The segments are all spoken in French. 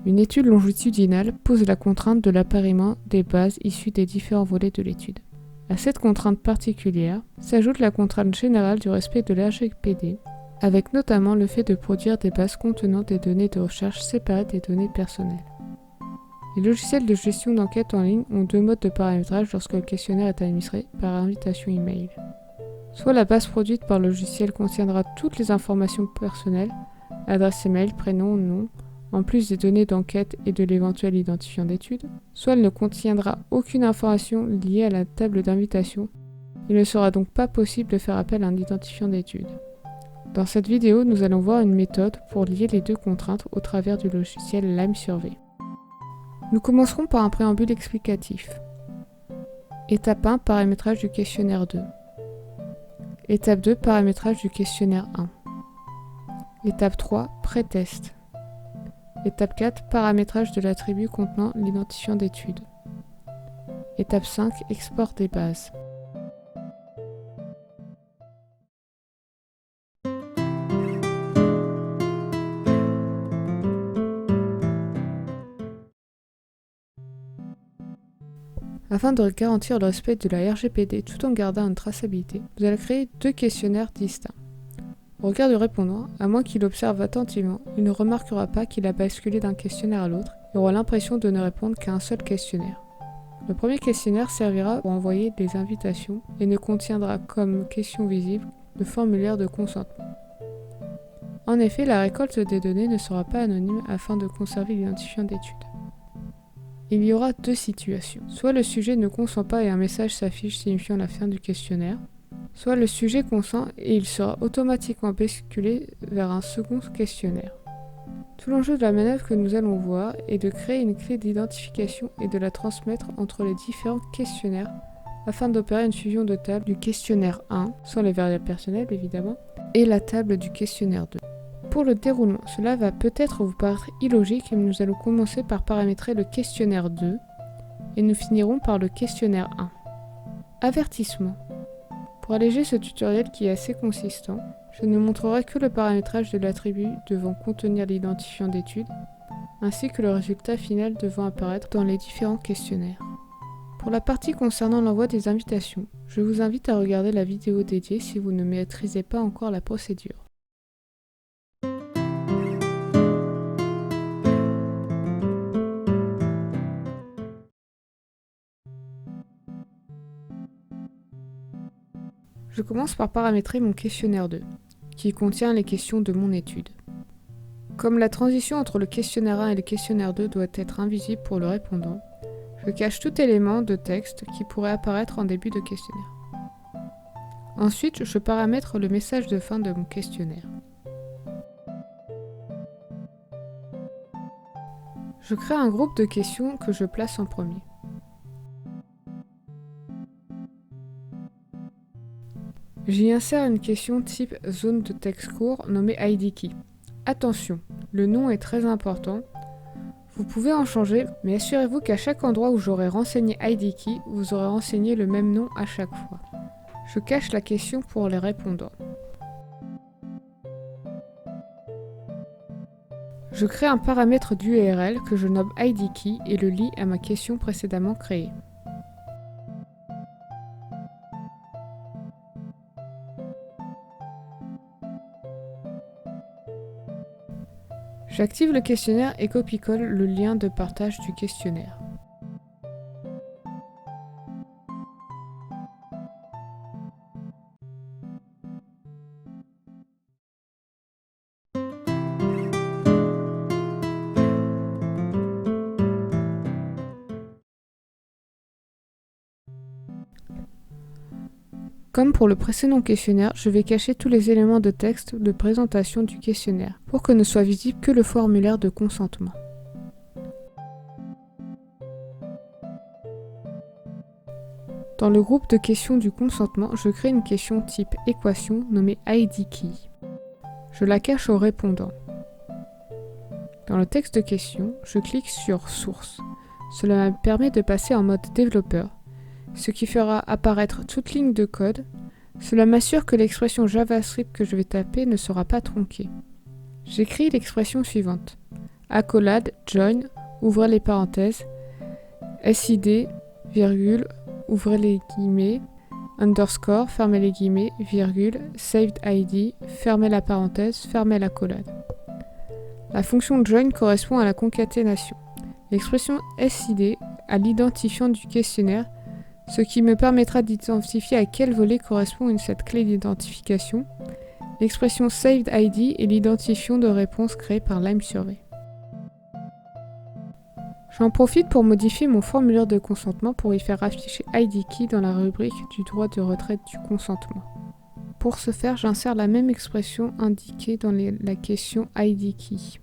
Une étude longitudinale pose la contrainte de l'appariement des bases issues des différents volets de l'étude. À cette contrainte particulière s'ajoute la contrainte générale du respect de l'RGPD, avec notamment le fait de produire des bases contenant des données de recherche séparées des données personnelles. Les logiciels de gestion d'enquête en ligne ont 2 modes de paramétrage lorsque le questionnaire est administré par invitation email. Soit la base produite par le logiciel contiendra toutes les informations personnelles, adresse email, prénom, nom, en plus des données d'enquête et de l'éventuel identifiant d'étude, soit elle ne contiendra aucune information liée à la table d'invitation. Il ne sera donc pas possible de faire appel à un identifiant d'étude. Dans cette vidéo, nous allons voir une méthode pour lier les 2 contraintes au travers du logiciel LimeSurvey. Nous commencerons par un préambule explicatif. Étape 1, paramétrage du questionnaire 2. Étape 2, paramétrage du questionnaire 1. Étape 3, pré-test. Étape 4, paramétrage de l'attribut contenant l'identifiant d'étude. Étape 5, export des bases. Afin de garantir le respect de la RGPD tout en gardant une traçabilité, vous allez créer 2 questionnaires distincts. Au regard du répondant, à moins qu'il observe attentivement, il ne remarquera pas qu'il a basculé d'un questionnaire à l'autre et aura l'impression de ne répondre qu'à un seul questionnaire. Le premier questionnaire servira pour envoyer des invitations et ne contiendra comme question visible le formulaire de consentement. En effet, la récolte des données ne sera pas anonyme afin de conserver l'identifiant d'étude. Il y aura 2 situations. Soit le sujet ne consent pas et un message s'affiche signifiant la fin du questionnaire, soit le sujet consent et il sera automatiquement basculé vers un second questionnaire. Tout l'enjeu de la manœuvre que nous allons voir est de créer une clé d'identification et de la transmettre entre les différents questionnaires afin d'opérer une fusion de table du questionnaire 1, sans les variables personnelles évidemment, et la table du questionnaire 2. Pour le déroulement, cela va peut-être vous paraître illogique, mais nous allons commencer par paramétrer le questionnaire 2 et nous finirons par le questionnaire 1. Avertissement. Pour alléger ce tutoriel qui est assez consistant, je ne montrerai que le paramétrage de l'attribut devant contenir l'identifiant d'étude, ainsi que le résultat final devant apparaître dans les différents questionnaires. Pour la partie concernant l'envoi des invitations, je vous invite à regarder la vidéo dédiée si vous ne maîtrisez pas encore la procédure. Je commence par paramétrer mon questionnaire 2, qui contient les questions de mon étude. Comme la transition entre le questionnaire 1 et le questionnaire 2 doit être invisible pour le répondant, je cache tout élément de texte qui pourrait apparaître en début de questionnaire. Ensuite, je paramètre le message de fin de mon questionnaire. Je crée un groupe de questions que je place en premier. J'y insère une question type zone de texte court nommée ID-Key. Attention, le nom est très important. Vous pouvez en changer, mais assurez-vous qu'à chaque endroit où j'aurai renseigné ID-Key, vous aurez renseigné le même nom à chaque fois. Je cache la question pour les répondants. Je crée un paramètre d'URL que je nomme ID-Key et le lie à ma question précédemment créée. J'active le questionnaire et copie-colle le lien de partage du questionnaire. Comme pour le précédent questionnaire, je vais cacher tous les éléments de texte de présentation du questionnaire pour que ne soit visible que le formulaire de consentement. Dans le groupe de questions du consentement, je crée une question type équation nommée ID-Key. Je la cache au répondant. Dans le texte de question, je clique sur Source. Cela me permet de passer en mode développeur, ce qui fera apparaître toute ligne de code. Cela m'assure que l'expression JavaScript que je vais taper ne sera pas tronquée. J'écris l'expression suivante. accolade, join, ouvrez les parenthèses, SID, virgule, ouvrez les guillemets, underscore, fermez les guillemets, virgule, saved ID, fermez la parenthèse, fermez l'accolade. La fonction join correspond à la concaténation. L'expression SID à l'identifiant du questionnaire, ce qui me permettra d'identifier à quel volet correspond cette clé d'identification. L'expression saved ID est l'identifiant de réponse créé par Lime Survey. J'en profite pour modifier mon formulaire de consentement pour y faire afficher ID Key dans la rubrique du droit de retrait du consentement. Pour ce faire, j'insère la même expression indiquée dans la question ID Key.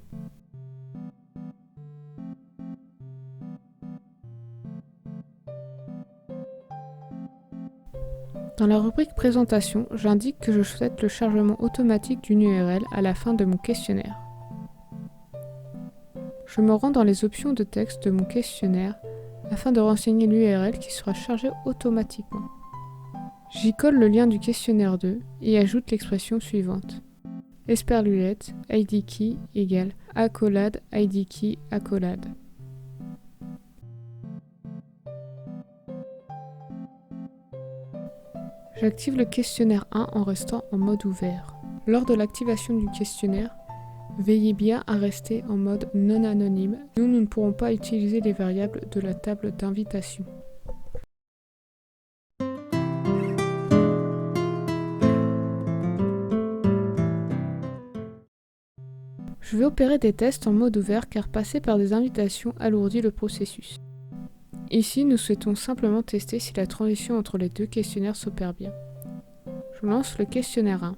Dans la rubrique présentation, j'indique que je souhaite le chargement automatique d'une URL à la fin de mon questionnaire. Je me rends dans les options de texte de mon questionnaire afin de renseigner l'URL qui sera chargée automatiquement. J'y colle le lien du questionnaire 2 et ajoute l'expression suivante. Esperluette, ID Key égale accolade, ID Key, accolade. J'active le questionnaire 1 en restant en mode ouvert. Lors de l'activation du questionnaire, veillez bien à rester en mode non anonyme, sinon nous ne pourrons pas utiliser les variables de la table d'invitation. Je vais opérer des tests en mode ouvert car passer par des invitations alourdit le processus. Ici, nous souhaitons simplement tester si la transition entre les deux questionnaires s'opère bien. Je lance le questionnaire 1.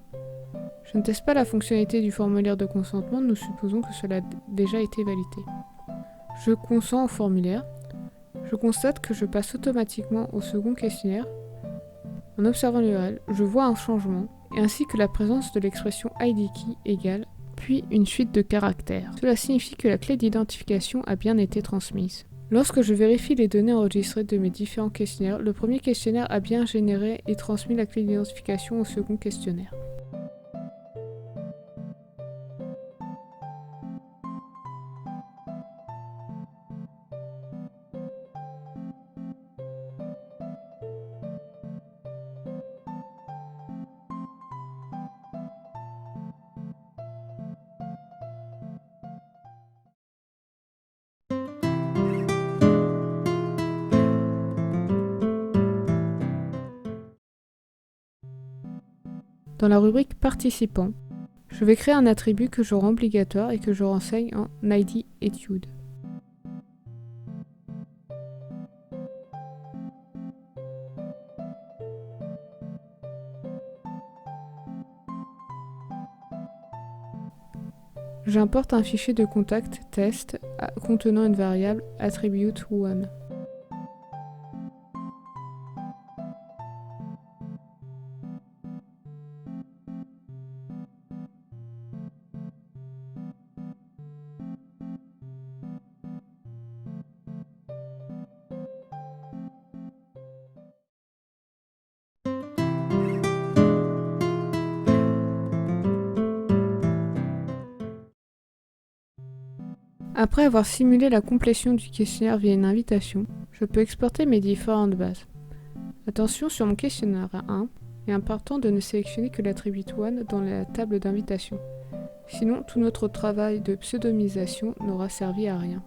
Je ne teste pas la fonctionnalité du formulaire de consentement, nous supposons que cela a déjà été validé. Je consens au formulaire. Je constate que je passe automatiquement au second questionnaire. En observant l'URL, je vois un changement, ainsi que la présence de l'expression ID Key égale, puis une suite de caractères. Cela signifie que la clé d'identification a bien été transmise. Lorsque je vérifie les données enregistrées de mes différents questionnaires, le premier questionnaire a bien généré et transmis la clé d'identification au second questionnaire. Dans la rubrique Participants, je vais créer un attribut que je rends obligatoire et que je renseigne en ID Etude. J'importe un fichier de contact test contenant une variable attribute1. Après avoir simulé la complétion du questionnaire via une invitation, je peux exporter mes différentes bases. Attention, sur mon questionnaire 1, il est important de ne sélectionner que l'attribut 1 dans la table d'invitation. Sinon, tout notre travail de pseudonymisation n'aura servi à rien.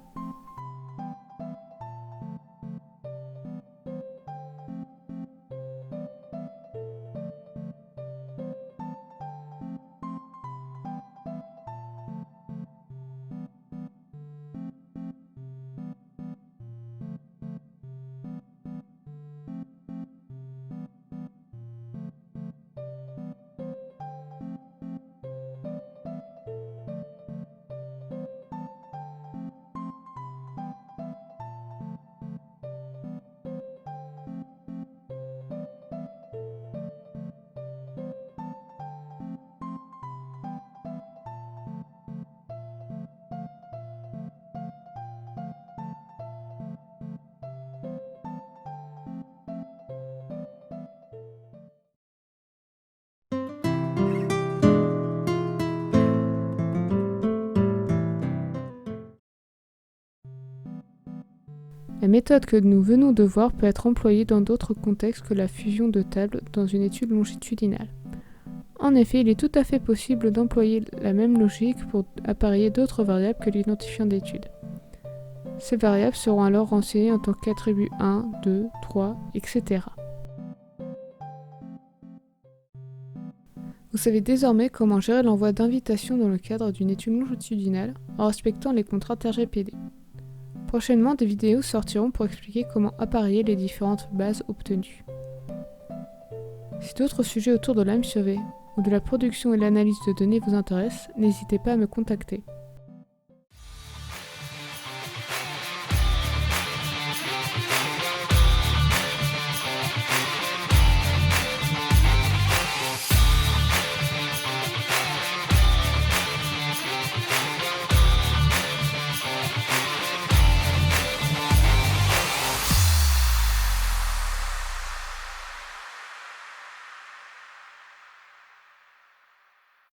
La méthode que nous venons de voir peut être employée dans d'autres contextes que la fusion de tables dans une étude longitudinale. En effet, il est tout à fait possible d'employer la même logique pour appareiller d'autres variables que l'identifiant d'étude. Ces variables seront alors renseignées en tant qu'attributs 1, 2, 3, etc. Vous savez désormais comment gérer l'envoi d'invitations dans le cadre d'une étude longitudinale en respectant les contraintes RGPD. Prochainement, des vidéos sortiront pour expliquer comment appareiller les différentes bases obtenues. Si d'autres sujets autour de l'AMSURVEY ou de la production et l'analyse de données vous intéressent, n'hésitez pas à me contacter.